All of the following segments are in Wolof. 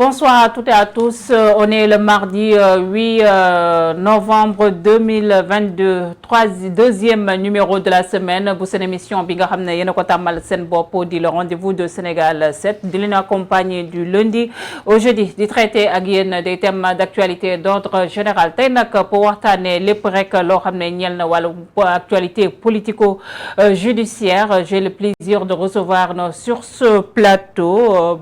Bonsoir à toutes et à tous. On est le mardi 8 novembre 2022, deuxième numéro de la semaine bu seen émission bi nga xam ne yéen a ko tàmmal seen bopp di le rendez-vous de Sénégal 7 di leen accompagner du lundi au jeudi di traiter ak yéen des thèmes d'actualité d'ordre général tey nag pour waxtaanee lépp rek loo xam ne ñeel na wàllu actualité politico-judiciaire. J'ai le plaisir de recevoir sur ce plateau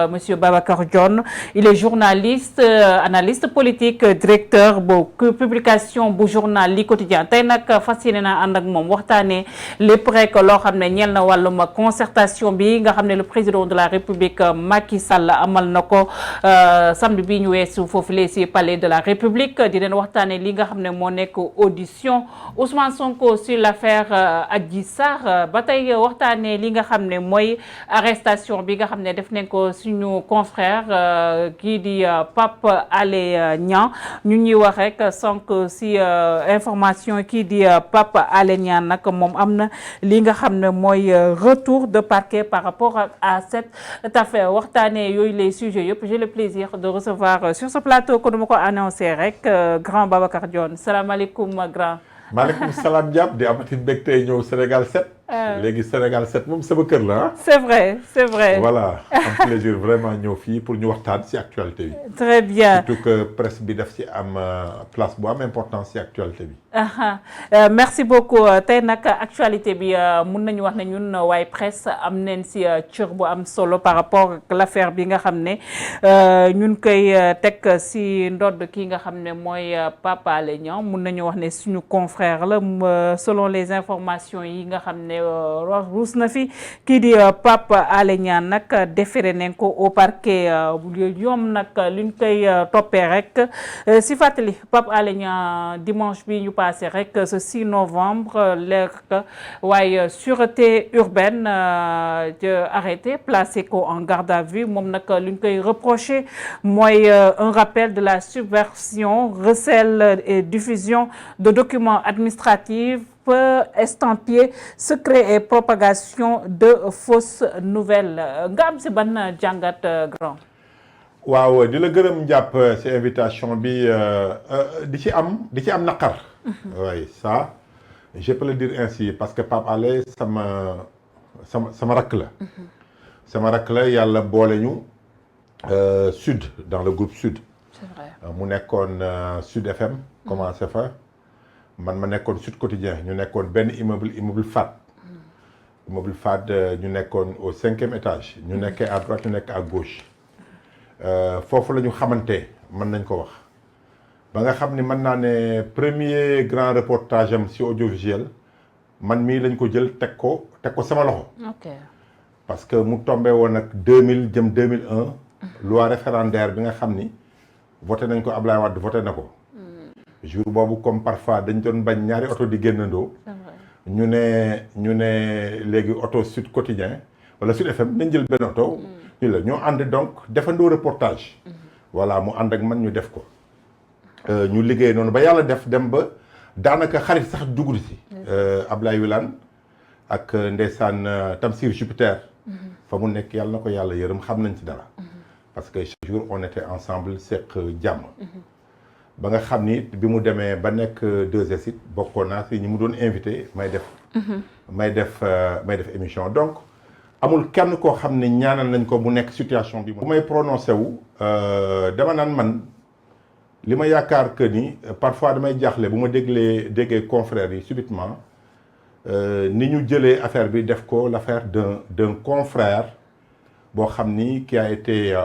monsieur Babacar Dione. Il est journaliste, analyste politique, directeur bu publication bu journal Li Quotidien tey nag fas yéene naa ànd ak moom waxtaanee lépp rek loo xam ne ñeel na wàllum concertation bi nga xam ne le président de la République Macky Sall amal na ko samedi bi ñu weesu foofu ci palais de la République di leen waxtaanee li nga xam ne moo nekk audition Ousmane Sonko sur l'affaire Adji Sarr ba tey waxtaanee li nga xam ne mooy arrestation bi nga xam ne def nañ ko suñu confrère kii di Pape Alé Niang ñu ñuy wax rek sànq ci information kii di Pape Alé Niang nag moom am na li nga xam ne mooy retour de parquet par rapport à cette affaire waxtaanee yooyu les sujets yëpp j'ai le plaisir de recevoir sur ce plateau ko duma ko annoncé rek grand Babacar Dione salaamaaleykum grand. maaleykum salaam Diab di amati mbégte ñëw Sénégal 7. léegi Sénégal 7 moom sama kër la ah. c'est vrai. voilà am plaisir vraiment ñëw fii pour ñu waxtaan ci actualité bi. très bien surtout que presse bi daf ci am place bu am importance ci actualité bi. merci beaucoup tey nag actualité bi mun nañu wax ne ñun waaye presse am nañ ci cër bu am solo par rapport ak l'affaire bi nga xam ne ñun koy teg ci ndodd kii nga xam ne mooy Pape Alé Niang mun nañu wax ne suñu confrère la selon les informations yi nga xam ne ruus na fi kii di Pape Alé Niang nag déféré nañ ko au parquet ñoom nag luñ koy toppee rek ci fàttali Pape Alé Niang dimanche bi ñu passé rek ce 6 novembre lekk waaye sûreté urbaine arrêté placé ko en garde à vue moom nag luñ koy reproché mooy un rappel de la subversion recel et diffusion de documents administratifs estampillé secret et propagation de fausses nouvelles nga am ci ban jàngat grand. waaw di la gërëm jàpp ci invitation bi di ci am naqar. oui ça je peux le dire ainsi parce que Pape Alé sama rakk la. sama rakk la yàlla boole ñu Sud dans le groupe Sud. c'est vrai mu nekkoon Sud FM commencé fa. man ma nekkoon Sud Quotidien ñu nekkoon benn immeuble FAD. immeuble FAD ñu nekkoon au 5e étage. ñu nekkee à droite ñu nekk à gauche. foofu la ñu xamante mën nañ ko wax. ba nga xam ni mën naa ne premier grand reportage am ci audiovisuel man mii lañ ko jël teg ko sama loxo. ok parce que mu tombé woon ak 2000 jëm 2001. loi référendaire bi nga xam ni voté nañ ko Ablaye Wade voté na ko. jour boobu comme parfois dañ doon bañ ñaari oto di génnandoo. ñu ne léegi oto Sud Quotidien wala Sud FM nañ jël benn oto. ñoo ànd donc defandoo reportage. voilà mu ànd ak man ñu def ko. ñu liggéey noonu ba yàlla dem ba daanaka xarit sax dugg si. Ablaye Wilane ak ndeysaan Tamsir Jupiter. fa mu nekk yàlla na ko yàlla yërëm xam nañ ci dara. parce que chaque jour on était ensemble seq jàmm. ba nga xam ni bi mu demee ba nekk 2S it bokkoon naa si ñi mu doon invité may def émission donc amul kenn koo xam ne ñaanal nañ ko mu nekk situation bi. bu may prononcé wu dama naan man li ma yaakaar que ni parfois damay jaaxle bu ma déggee confrères yi subitement ni ñu jëlee affaire bi def ko l'affaire d'un confrère boo xam ni qui a été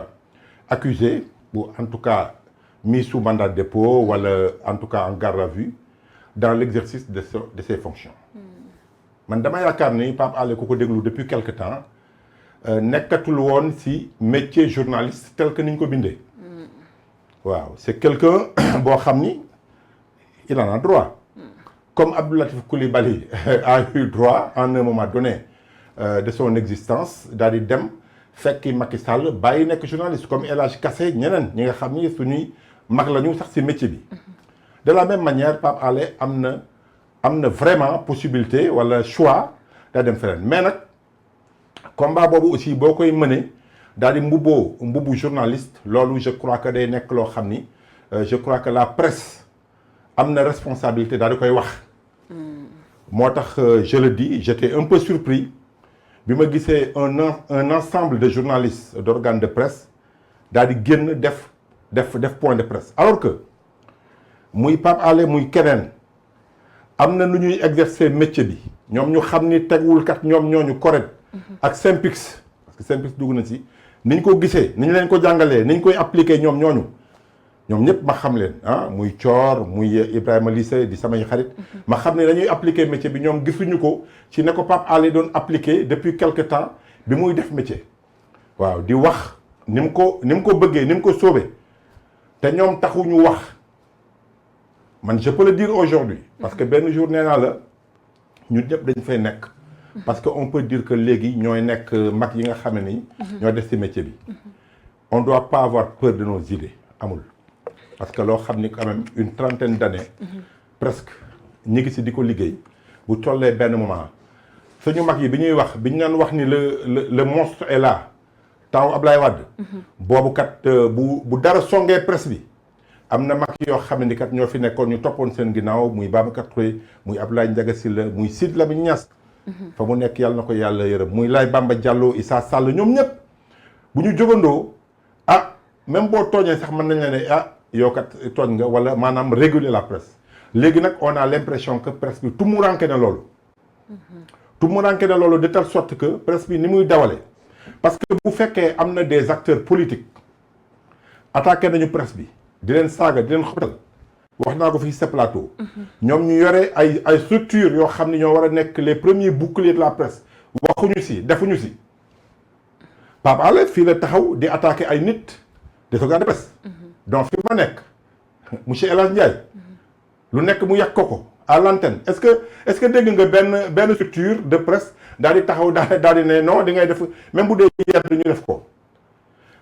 accusé ou en tout cas mis sous mandat de dépôt wala en tout cas en garde à vue dans l'exercice de ses fonctions. man dama yaakaar ni Pape Alé ku ko déglu depuis quelque temps nekkatul woon ci métier journaliste tel que ni ñu ko bindee. waaw c'est quelqu'un boo xam ni il en a droit. comme Abdou Latif Coulibaly a eu droit en un moment donné de son existence daal di dem fekki Macky Sall bàyyi nekk journaliste comme El Hadj Kassé ñeneen ñi nga xam ni suñuy mag la ñu sax ci métier bi. de la même manière Pape Alé am na vraiment possibilité wala choix daa dem feneen mais nag combat boobu aussi boo koy mënee daal di mbubbu journaliste loolu je crois que day nekk loo xam ni je crois que la presse am na responsabilité daal di koy wax. moo tax je le dis j'étais un peu surpris bi ma gisee un ensemble de journalistes d'organes de presse daal di génn def point de presse alors que muy Pape Alé muy keneen am na nu ñuy exercer métier bi ñoom ñu xam ni tegwul kat ñoom ñooñu correct ak Synpics parce que Synpics dugg na ci ni ñu ko gisee ni ñu leen ko jàngalee ni ñu koy appliquer ñoom ñëpp ma xam leen muy Thior muy Ibrahima Lissé di samay xarit ma xam ne dañuy appliquer métier bi ñoom gisuñu ko ci ne ko Pape Alé doon appliquer depuis quelque temps bi muy def métier waaw di wax ni mu ko bëggee ni mu ko soobee te ñoom taxuñu wax man je peux le dire aujourd'hui parce que benn jour nee naa la ñun ñëpp dañ fay nekk parce que on peut dire que léegi ñooy nekk mag yi nga xam ne ni ñoo def ci métier bi on doit pas avoir peur de nos idées amul parce que loo xam ni quand même une trentaine d'années presque ñi ngi ci di ko liggéey bu tollee benn moment suñu mag yi bi ñuy wax bi ñu naan wax ni le monstre est là temps Ablaye Wade boobu kat bu dara songee presse bi am na mag yoo xam ne kat ñoo fi nekkoon ñu toppoon seen ginnaaw muy Babacar Touré muy Abdoulaye Ndiaga Sylla muy Sidy Lamine Niass fa mu nekk yàlla na ko yàlla yërëm muy Laye Bamba Diallo Issa Sall ñoom ñëpp bu ñu jógandoo même boo tooñee sax mën nañ la ne yow kat tooñ nga wala maanaam réguler la presse léegi nag on a l'impression que presse bi tumuranke na loolu de telle sorte que presse bi ni muy dawale parce que bu fekkee am na des acteurs politiques attaqué nañu presse bi di leen saaga di leen xotal wax naa ko fii sa plateau ñoom ñu yore ay structures yoo xam ne ñoo war a nekk les premiers boucliers de la presse waxuñu si defuñu si Pape Alé fii la taxaw di attaqué ay nit des organes de presse donc fi ma nekk monsieur El Hadj Ndiaye lu nekk mu yàq ko à l'antenne est-ce que dégg nga benn structure de presse daal di taxaw daal di ne non di ngay def même bu dee yedd ñu def ko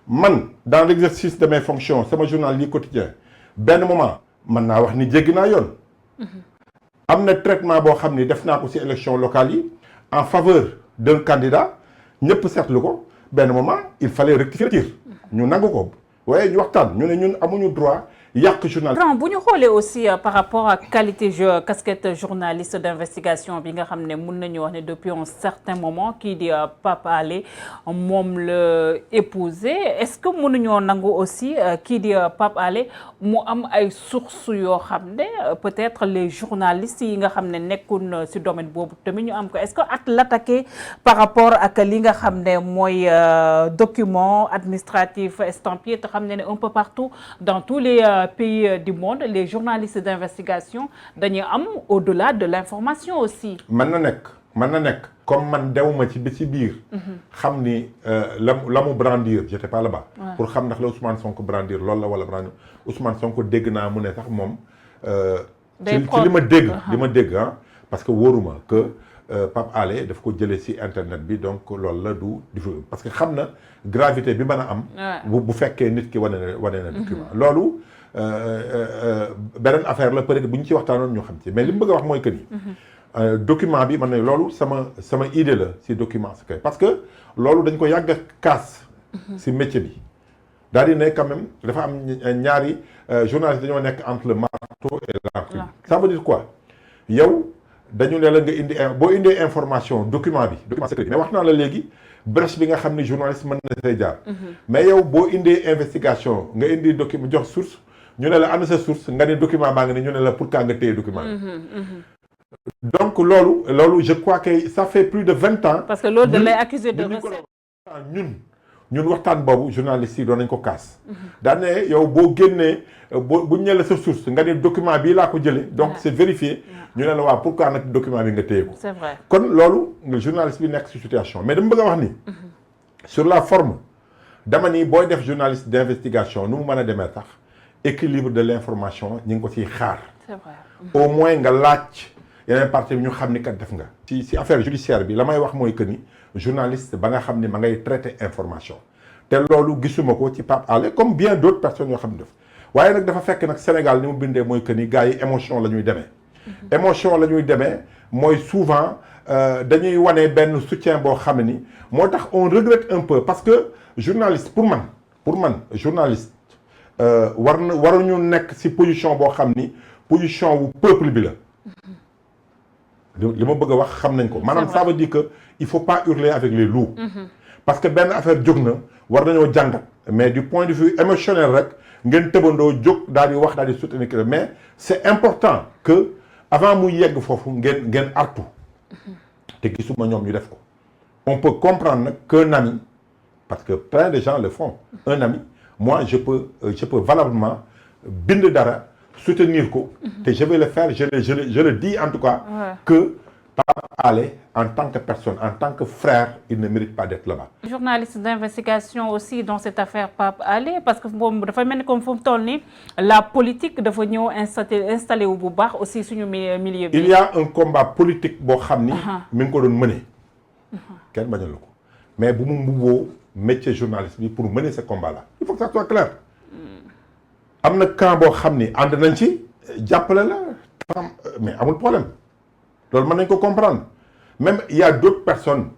man dans l'exercice de mes fonctions sama journal lii quotidien benn moment mën naa wax ni jéggi naa yoon am na traitement boo xam ni def naa ko ci élection locale yi en faveur d'un candidat ñëpp seetlu ko benn moment il fallait rectifier le tir ñu nangu ko waaye ñu waxtaan ñu ne ñun amuñu droit yàq journal. grand bu ñu xoolee aussi par rapport ak qualité casquette journaliste d'investigation bi nga xam ne mun nañu wax ne depuis un certain moment kii di Pape Alé moom la épousé est-ce que mënuñoo nangu aussi kii di Pape Alé mu am ay sources yoo xam ne peut-être les journalistes yi nga xam ne nekkun ci domaine boobu tamit ñu am ko est-ce que ak l'attaquer par rapport ak li nga xam ne mooy document administratif estampillé te xam ne un peu partout dans tous les pays du monde les journalistes d'investigation dañuy am au-delà de l'information aussi. mën na nekk comme man dewuma ci bi ci biir. xam ni la mu brandir j'étais pas là-bas. pour xam ndax la Ousmane Sonko brandir loolu la wala brandir Ousmane Sonko dégg naa mu ne sax moom. ci li ma dégg parce que wóoruma que Pape Alé daf ko jëlee ci internet bi donc loolu la du parce que xam na gravité bi mën a am. bu fekkee nit ki wane na document loolu. beneen affaire la peut-être bu ñu ci waxtaanoon ñu xam ci mais li mu bëgg a wax mooy que ni document bi man ne loolu sama idée la ci document secret parce que loolu dañ ko yàgg a kaas ci métier bi daal di ne quand même dafa am ñaari journalistes dañoo nekk entre le marteau et l'enclume ça veut dire quoi yow dañu ne la nga indi boo indee information document secret mais wax naa la léegi brèche bi nga xam ni journaliste mën na say jaar mais yow boo indee investigation nga indi document jox source ñu ne la am sa source nga ne document baa nga ne ñu ne la pourquoi nga téye document donc loolu je crois que ça fait plus de 20 ans. parce que loolu da lay accuser de recette. ñun waxtaan boobu journalistes yi doon nañ ko kaas. daan ne yow boo génnee bu ñu ne la sa source nga ne document bii laa ko jëlee. donc c'est vérifié. ñu ne la waaw pourquoi nag document bi nga téye ko. c'est vrai kon loolu journaliste bi nekk ci situation mais dama bëgg a wax ni. sur la forme dama ni booy def journaliste d'investigation nu mu mën a demee tax. équilibre de l'information ñu ngi ko ciy xaar. c'est vrai. au moins nga laaj yeneen partie bi ñu xam ni kat def nga. ci affaire judiciaire bi la may wax mooy que ni journaliste ba nga xam ni ma ngay traiter information te loolu gisuma ko ci Pape Alé comme bien d'autres personnes yoo xam ne def waaye nag dafa fekk nag Sénégal ni mu bindee mooy que ni gars yi émotion la ñuy demee. émotion la ñuy demee mooy souvent dañuy wane benn soutien boo xam ne ni moo tax on regrette un peu parce que journaliste pour man journaliste waruñu nekk ci position boo xam ni position wu peuple bi la. li ma bëgg a wax xam nañ ko. maanaam ça veut dire que il faut pas hurler avec les loups. parce que benn affaire jóg na war nañoo jàngat mais du point de vue émotionnel rek ngeen tëbandoo jóg daal di wax daal di soutenir mais c'est important que avant muy yegg foofu ngeen artu te gisuma ñoom ñu def ko. on peut comprendre nag qu'un ami parce que plein de gens le font un ami moi je peux valablement bind dara soutenir ko te je vais le faire je le dis en tout cas que Pape Alé en tant que personne en tant que frère il ne mérite pas d'être là-bas. Journaliste d'investigation aussi dans cette affaire Pape Alé parce que moom dafa mel ni comme fu mu toll nii la politique dafa ñëw installé wu bu baax aussi suñu milieu bi. il y a un combat politique boo xam ni. mi ngi ko doon mëne. kenn bañal la ko mais bu mu mbubboo métier journaliste bi pour mener ce combat là il faut que ça soit clair. am na camp boo xam ni ànd nañ ci jàppale la mais amul problème loolu mën nañ ko comprendre même il y a d'autres personnes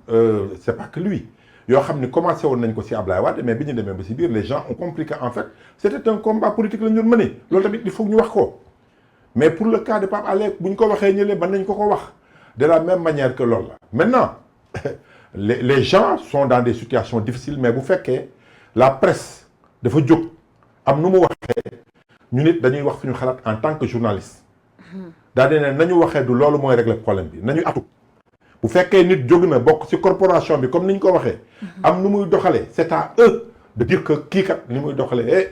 c'est pas que lui yoo xam ni commencé woon nañ ko ci Ablaye Wade mais bi ñu demee ba ci biir les gens ont compris que en fait c'était un combat politique la ñu doon mener loolu tamit il faut que ñu wax ko mais pour le cas de Pape Alé bu ñu ko waxee ñële mën nañ ko wax de la même manière que loolu la maintenant les gens sont dans des situations difficiles mais bu fekkee la presse dafa jóg am nu mu waxee ñu nit dañuy wax suñu xalaat en tant que journaliste daa dee ne nañu waxee du loolu mooy régler problème bi nañu atu bu fekkee nit jóg na bokk ci corporation bi comme ni ñu ko waxee am nu muy doxalee c'est à eux de dire que kii kat ni muy doxalee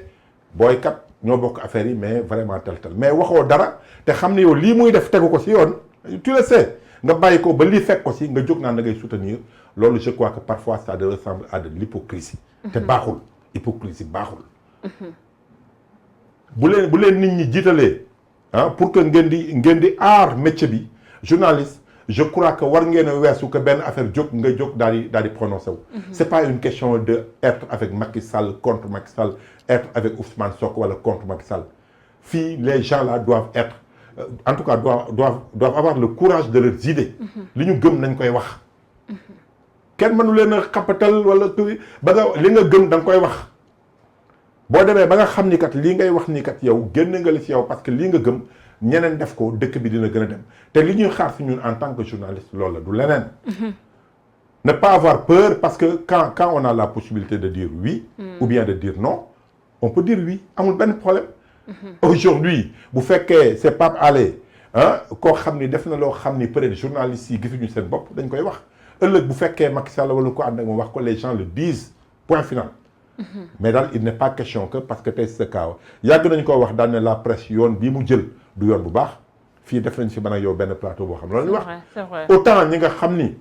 booy kat ñoo bokk affaire yi mais vraiment tel mais waxoo dara te xam ne yow lii muy def tegu ko ci yoon tu le sais nga bàyyi ko ba lii fekk ko ci nga jóg naan da ngay soutenir loolu je crois que parfois ça ressemble à de l'hypocrisie te baaxul hypocrisie baaxul bu leen nit ñi jiitalee pour que ngeen di aar métier bi journaliste je crois que war ngeen a weesu que benn affaire jóg nga jóg daal di prononcer wu. c'est pas une question de être avec Macky Sall contre Macky Sall être avec Ousmane Sonko wala contre Macky Sall fii les gens là doivent être en tout cas doivent avoir le courage de leurs idées. li ñu gëm nañ koy wax. kenn mënu leen a xapatal wala ba nga li nga gëm da nga koy wax. boo demee ba nga xam ni kat lii ngay wax ni kat yow génn nga li ci yow parce que lii nga gëm ñeneen def ko dëkk bi dina gën a dem te li ñuy xaar ci ñun en tant que journaliste loolu la du leneen. ne pas avoir peur parce que quand on a la possibilité de dire oui. ou bien de dire non on peut dire oui amul benn problème. aujourd'hui bu fekkee c'est Pape Alé koo xam ni def na loo xam ni peut-être journalistes yi gisuñu seen bopp dañ koy wax ëllëg bu fekkee Macky Sall wala ko ànd ak moom wax ko les gens le disent point final. mais daal il n'est pas question que parce que tey sa kaaw yàgg nañu koo wax daal ne la presse yoon bii mu jël du yoon bu baax fii def nañ fi mën a yow benn plateau boo xam loolu ñu wax autant ñi nga xam ni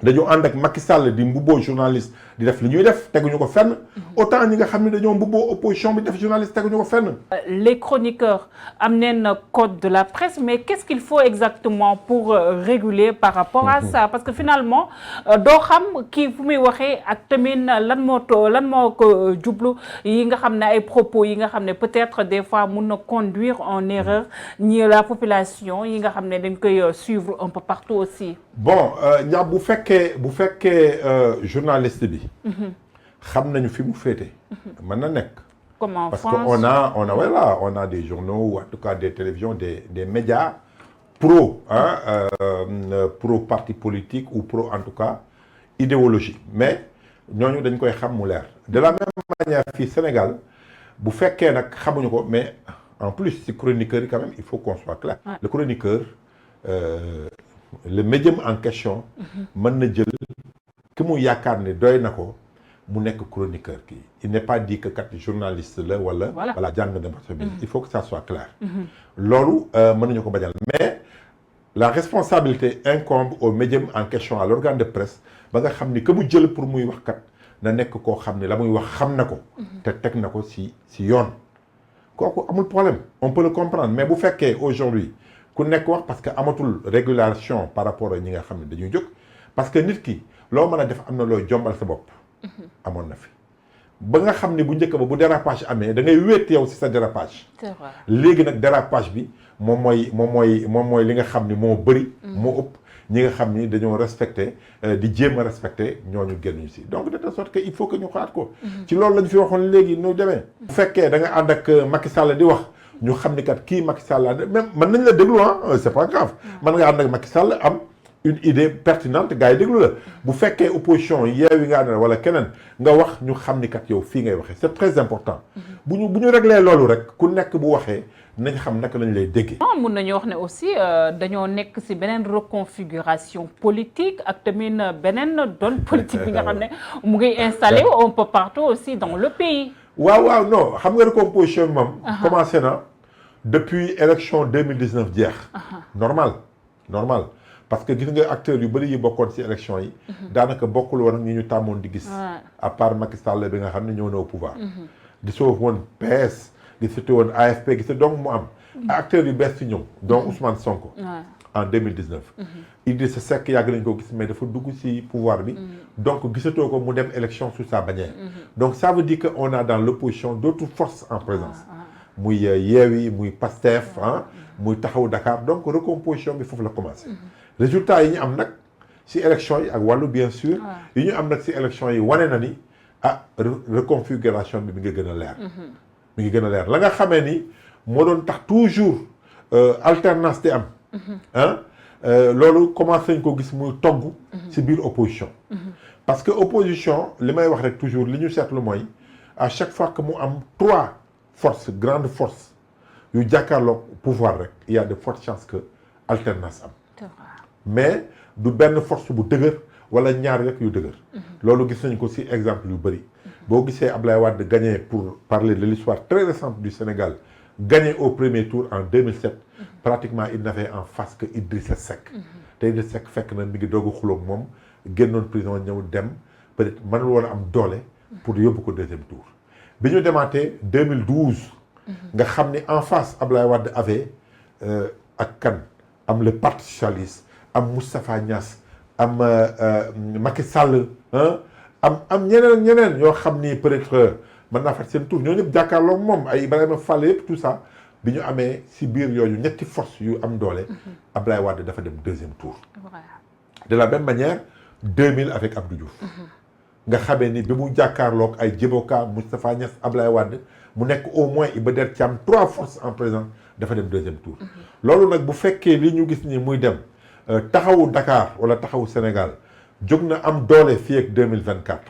dañoo ànd ak Macky Sall di mbubboo journaliste di def li ñuy def teguñu ko fenn autant ñi nga xam ni dañoo mbubboo opposition bi def journaliste teguñu ko fenn. les chroniqueurs am nañ code de la presse mais qu'est-ce qu'il faut exactement pour réguler par rapport à ça parce que finalement doo xam kii fu muy waxee ak tamit lan moo ko jublu yi nga xam ne ay propos yi nga xam ne peut-être des fois mun na conduire en erreur ñi la population yi nga xam ne dañ koy suivre un peu partout aussi. bon ñaa bu fekkee journaliste bi. xam nañu fi mu féete. mën na nekk. comme en parce France que on a des journaux ou en tout cas des télévisions des médias pro pro parti politique ou pro en tout cas idéologie mais ñooñu dañ koy xam mu leer. de la même manière fii Sénégal bu fekkee nag xamuñu ko mais en plus ci chroniqueur yi quand même il faut qu'on soit clair. le chroniqueur le médium en question. mën na jël ki mu yaakaar ne doy na ko. mu nekk chroniqueur kii il n'est pas dit que kat journaliste la wala. voilà jàng na bi il faut que ça soit clair. loolu mën nañu ko bañal mais la responsabilité incombe au médium en question à l'organe de presse ba nga xam ni que mu jël pour muy wax kat na nekk koo xam ni la muy wax xam na ko. te teg na ko ci yoon. kooku amul problème on peut le comprendre mais bu fekkee aujourd'hui ku nekk wax parce que amatul régulation par rapport ak ñi nga xam ne dañuy jóg parce que nit ki loo mën a def am na looy jombal sa bopp. amoon na fi ba nga xam ne bu njëkk ba bu dérapage amee da ngay wéet yow ci sa dérapage. c'est vrai léegi nag dérapage bi moom mooy li nga xam ni moo bëri. moo ëpp ñi nga xam ni dañoo respecté di jéem a respecté ñooñu génnuñu si donc de telle sorte que il faut que ñu xalaat ko. ci loolu lañ fi waxoon léegi nu demee. bu fekkee da nga ànd ak Macky Sall di wax ñu xam ni kat kii Macky Sall même mën nañ la déglu c'est pas grave. mën nga ànd ak Macky Sall am une idée pertinente gars yi déglu la bu fekkee opposition Yewwi nga ànd wala keneen nga wax ñu xam ni kat yow fii ngay waxee c'est très important. bu ñu réglé loolu rek ku nekk bu waxee. nañ xam naka lañ lay déggee. mun nañu wax ne aussi dañoo nekk ci beneen reconfiguration politique ak tamit beneen donne politique bi nga xam ne mu ngi installé un peu partout aussi dans le pays. waaw non xam nga recomposition bi moom. commencé na depuis élection 2019 jeex. normal parce que gis nga acteurs yu bëri yi bokkoon ci élection yi. daanaka bokkul woon ak ñi ñu tàmmoon di gis. à part Macky Sall bi nga xam ne ñëw na au pouvoir. gisoo woon PS. gisatu woon AFP gisatu donc mu am acteurs yu bees ci ñëw donc Ousmane Sonko en 2019 Idrissa Seck yàgg nañ ko gis mais dafa dugg ci pouvoir bi donc gisatoo ko mu dem élection sous sa bannière donc ça veut dire que on a dans l'opposition d'autres forces en présence muy Yewwi muy Pastef muy Taxawu Dakar donc recomposition bi foofu la commencé résultat yi ñu am nag ci élection yi ak wàllu bien sûr yi ñu am nag ci élection yi wane na ni reconfiguration bi mi ngi gën a leer mi ngi gën a leer la nga xamee ni moo doon tax toujours alternance di am loolu commencé nañ ko gis muy togg ci biir opposition parce que opposition li may wax rek toujours li ñu seetlu mooy à chaque fois que mu am 3 forces grandes forces yu jàkkaarloo pouvoir rek il y a de fortes chances que alternance am mais du benn force bu dëgër wala ñaar rek yu dëgër loolu gis nañ ko ci exemple yu bëri boo gisee Ablaye Wade gagné pour parler de l'histoire très récente du Sénégal gagné au premier tour en 2007 pratiquement il n'avait en face que Idrissa Seck te Idrissa Seck fekk na mi ngi doog a xuloog moom génnoon prison ñëw dem peut-être mënul woon a am doole pour yóbbu ko deuxième tour bi ñu demaatee 2012 nga xam ni en face Ablaye Wade avait ak kan am le parti socialiste am Moustapha Niasse am Macky Sall am ñeneen yoo xam ni peut-être mën naa fàttali seen tour ñoo ñëpp jàkkaarloo moom ay Ibrahima Fall yëpp tout ça bi ñu amee si biir yooyu ñetti force yu am doole Ablaye Wade dafa dem deuxième tour. de la même manière 2000 avec Abdou Diouf. nga xamee ni bi mu jàkkaarloog ay Djiboka Moustapha Niasse Ablaye Wade mu nekk au moins Iba Der Thiam 3 forces en présence dafa dem deuxième tour. loolu nag bu fekkee li ñu gis ni muy dem taxawu Dakar wala taxawu Sénégal. jóg na am doole fii ak 2024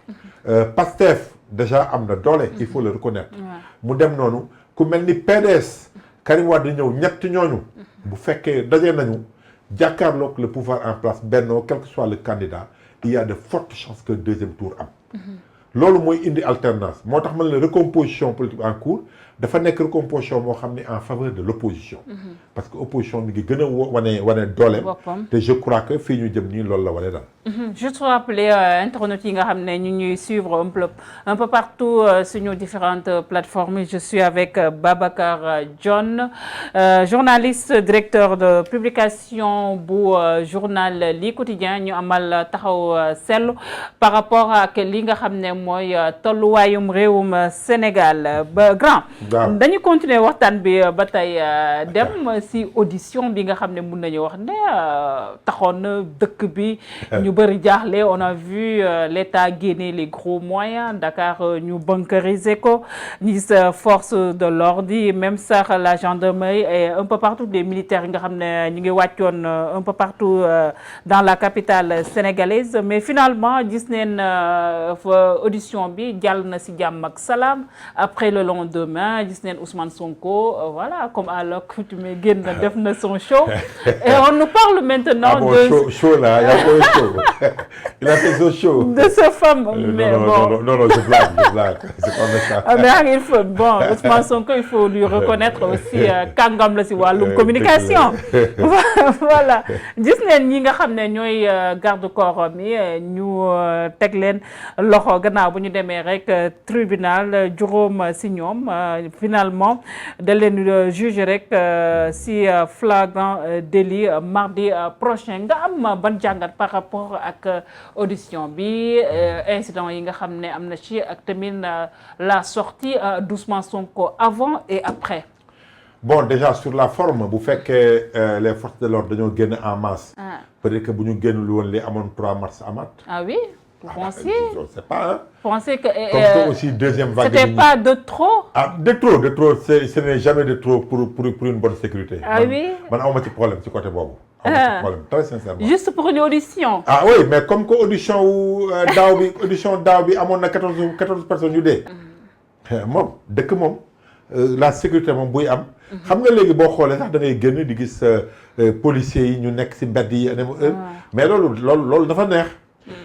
Pastef déjà am na doole il faut le reconnaître mu dem noonu ku mel ni PDS Karim Wade ñëw ñett ñooñu bu fekkee daje nañu jàkkaarloog le pouvoir en place Benno quel que soit le candidat il y a de fortes chances que deuxième tour am loolu mooy indi alternance moo tax man la recomposition politique en cours dafa nekk recomposition moo xam ne en faveur de l'opposition parce que opposition mi ngi gën a wane dooleem te je crois que fii ñu jëm nii loolu la wane daal juste rappeler internautes yi nga xam ne ñu ñuy suivre un peu partout sur nos différentes plateformes je suis avec Babacar Dione journaliste directeur de publication bu journal Li Quotidien ñu amal taxaw seetlu par rapport ak li nga xam ne mooy tolluwaayum réewum Sénégal ba grand dañu continuer waxtaan bi ba tey dem si audition bi nga xam ne mun nañu wax ne taxoon na dëkk bi ñu bëri jaaxle on a vu l'État génne les gros moyens Dakar ñu bunkeriser ko ñi sa force de l'ordre yi même sax la gendarmerie et un peu partout des militaires yi nga xam ne ñu ngi wàccoon un peu partout dans la capitale sénégalaise mais finalement gis neen audition bi jàll na si jàmm ak salaam après le lendemain gis neen Ousmane Sonko voilà comme à l'accoutumée génn na def na son show et on nous parle maintenant de show là il y a pas de show il a fait son show de ce fameux mais bon non je blague c'est pas méchant mais il faut bon Ousmane Sonko il faut lui reconnaître aussi kàngam la si wàllum communication voilà gis neen ñi nga xam ne ñooy garde corps mi ñu teg leen loxo gannaaw bu ñu demee rek tribunal juróom si ñoom finalement da leen juge rek si flagrant délit mardi prochain nga am ban jàngat par rapport ak audition bi incident yi nga xam ne am na ci ak tamit la sortie d'Ousmane Sonko avant et après. Bon déjà sur la forme bu fekkee les forces de l'ordre dañoo génn en masse peut-être que bu ñu génnul woon li amoon 3 mars amaat. Ah oui, vous pensiez? Je ne sais pas hein. Vous pensez que comme que aussi deuxième vague. c'était pas de trop? Ah de trop ce n'est jamais de trop pour une bonne sécurité. Ah oui. Man awma ci problème ci côté boobu. Awma ci problème très sincèrement. Juste pour une audition. Ah oui mais comme que audition wu daaw bi amoon na 14 personnes yu dee. moom dëkk moom la sécurité moom buy am. xam nga léegi boo xoolee sax da ngay génn di gis policiers yi ñu nekk ci mbedd yi. mais loolu dafa neex.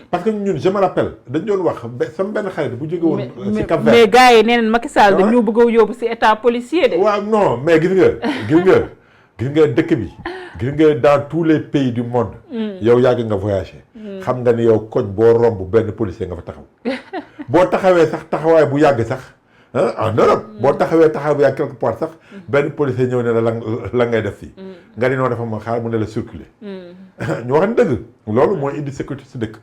parce que ñun je me rappelle dañ doon wax sama benn xarit bu jóge woon. ci Cap Vert mais gars yi nee nañ Macky Sall dañu bëgg a yóbbu ci état policier de. waaw non mais gis nga dëkk bi. gis nga dans tous les pays du monde. yow yàgg nga voyager. xam nga ni yow koñ boo romb benn policier nga fa taxaw. boo taxawee sax taxawaay bu yàgg sax en Europe. boo taxawee taxaw bu yàgg quelque part sax benn policier ñëw ne la ngay def fii. nga ni noonu dafa ma xaar mu ne la circuler. ñu wax dëgg loolu mooy indi sécurité si dëkk.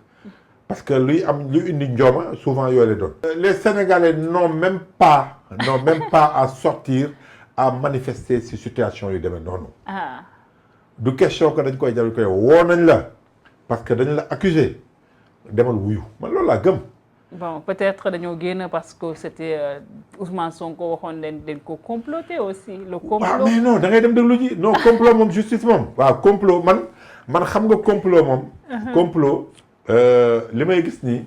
parce que luy indi njooma souvent yooyu lay doon. les Sénégalais n'ont même pas à sortir à manifester ci situation yu demee noonu. du question que dañ koy jàll koy woo nañ la parce que dañ la accusé demal wuyu man loolu laa gëm. bon peut-être dañoo génn parce que c'était Ousmane Sonko waxoon dañ ko comploter aussi. le complot waaw mais non da ngay dem déglu ji non complot moom justice moom. waaw complot man xam nga complot moom. complot li may gis nii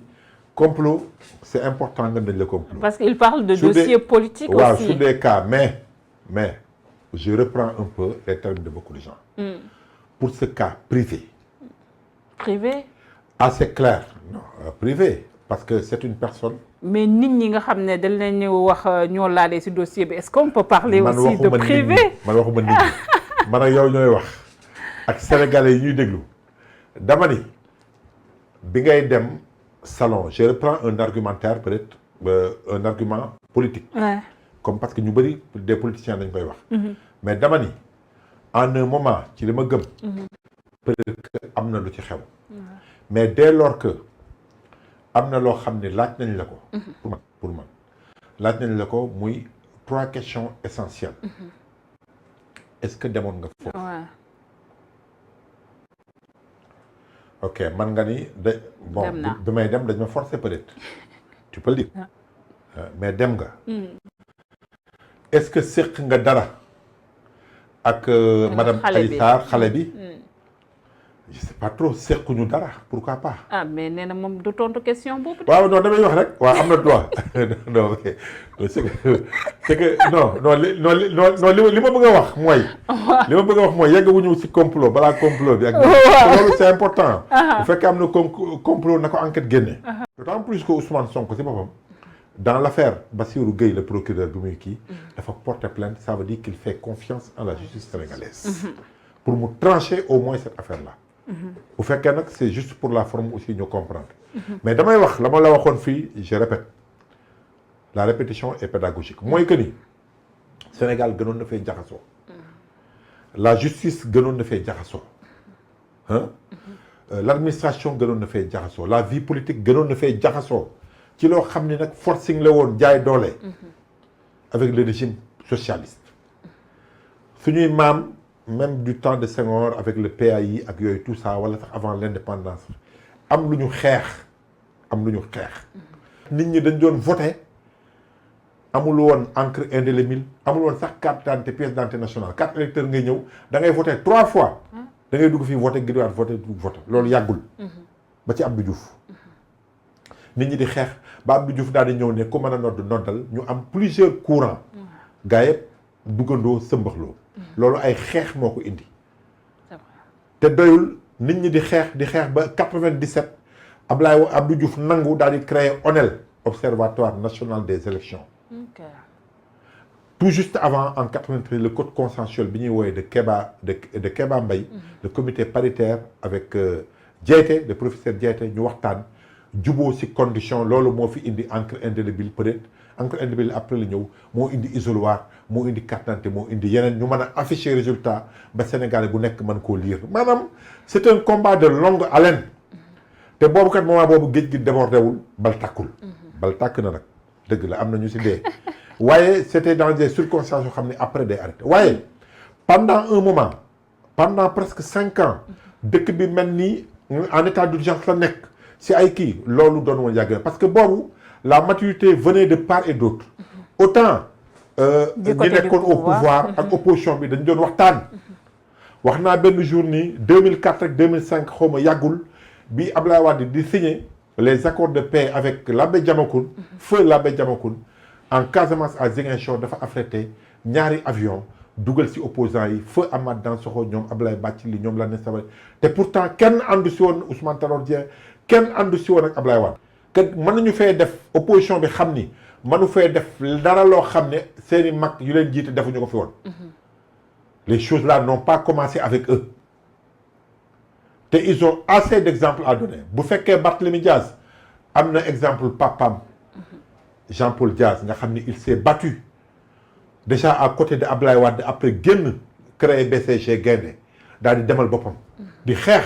complot c'est important nga dañ la complot. parce qu'il parle de dossiers politiques aussi. waaw sur des cas mais je reprends un peu les termes de beaucoup de gens. Pour ce cas privé. Privé? Assez clair. Non, privé. Parce que c'est une personne. Mais nit ñi nga xam ne dañ leen wax ñoo laalee ci dossier bi est-ce qu'on peut parler aussi de privé? man waxuma nit ñi man ak yow ñooy wax ak sénégalais yi ñuy déglu dama ni bi ngay dem salon je reprends un argumentaire peut-être un argument politique. Ouais. Comme parce que ñu bëri des politiciens dañ koy wax. mais dama ni en un moment ci li ma gëm. peut-être que am na lu ci xew. mais dès lors que am na loo xam ne laaj nañ la ko. pour man laaj nañ la ko muy 3 questions essentielles. est-ce que demoon nga foofu. ok man nga ni bon bi may dem dañ ma forcer peut-être. tu peux le dire. mais dem nga. est-ce que séq nga dara ak madame Adji Sarr xale bi. je sais pas trop séquñu dara pourquoi pas. ah mais nee na moom du tontu question boobu. waaw non damay wax rek waaw am na droit non c'est que non li ma bëgg a wax mooy. li ma bëgg a wax mooy yegguñu ci complot balaa complot bi ak. loolu c'est important. bu fekkee am na complot na ko enquête génne. d'autant plus que Ousmane Sonko ci boppam. dans l'affaire Bassirou Gueye le procureur bi muy kii. dafa porter plainte ça veut dire qu'il fait confiance en la justice sénégalaise. pour mu trancher au moins cette affaire-là. bu fekkee nag c'est juste pour la forme aussi ñu comprendre. mais damay wax la ma la waxoon fii je répète la répétition est pédagogique mooy que ni Sénégal gënoon na fay jaxasoo. la justice gënoon na fay jaxasoo. l'administration gënoon na fay jaxasoo la vie politique gënoon na fay jaxasoo ci loo xam ni nag forcing la woon jaay doole. avec le régime socialiste. suñuy maam. même du temps de Senghor avec le PAI ak yooyu tout ça wala sax avant l'indépendance am lu ñu xeex nit ñi dañ doon voter amul woon encre indélébile amul woon sax carte d'identité pièce d'identité nationale carte électeur ngay ñëw da ngay voter 3 fois da ngay dugg fii voter gidiwaat voter loolu yàggul ba ci Abdou Diouf nit ñi di xeex ba Abdou Diouf daal di ñëw ne ku mën a noddal ñu am plusieurs courants gaa yëpp duggandoo sëmbaxloo loolu ay xeex moo ko indi te doyul nit ñi di xeex ba 97 Abdou Diouf nangu daal di créer ONEL Observatoire national des élections. Tout juste avant en 93 le code consensuel bi ñuy woowee de Kéba Mbaye le comité paritaire avec Diété le professeur Diété ñu waxtaan juboo ci condition loolu moo fi indi encre indélébile peut-être encre indélébile après la ñëw moo indi isoloir moo indi carte d'identité moo indi yeneen ñu mën a afficher résultat ba Sénégalais bu nekk mën koo lire maanaam c'est un combat de longue haleine te boobu kat moment boobu géej gi débordé wul bal tàkkul bal tàkk na nag dëgg la am na ñu ci dee waaye c'était dans des circonstances yoo xam ne après day arrêté waaye pendant un moment pendant presque 5 ans dëkk bi mel nii en état d'urgence la nekk si ay kii loolu doon woon yàgg parce que boobu la maturité venait de part et d'autre autant ñi nekkoon au pouvoir ak opposition bi dañ doon waxtaan wax naa benn jour nii 2004 ak 2005 xaw ma yàggul bi Ablaye Wade di signer les accords de paix avec l'abbé Diamacoune feu l'abbé Diamacoune en Casamance à Ziguinchor dafa affrété ñaari avion dugal ci opposants yi feu Amath Dansokho ñoom Ablaye Bathily ñoom Landing Savané te pourtant kenn àndu si woon Ousmane Tanor Dieng kenn àndu si woon ak Ablaye Wade que mën nañu fee def opposition bi xam ni mënu fee def dara loo xam ne seeni mag yu leen jiite defuñu ko fi woon les choses là n'ont pas commencé avec eux te ils ont assez d'exemples à donner bu fekkee Barthélémy Diaz am na exemple papam Jean-Paul Diaz nga xam ni il s'est battu déjà à côté de Ablaye Wade après génn créé BCG Gaindé daal di demal boppam di xeex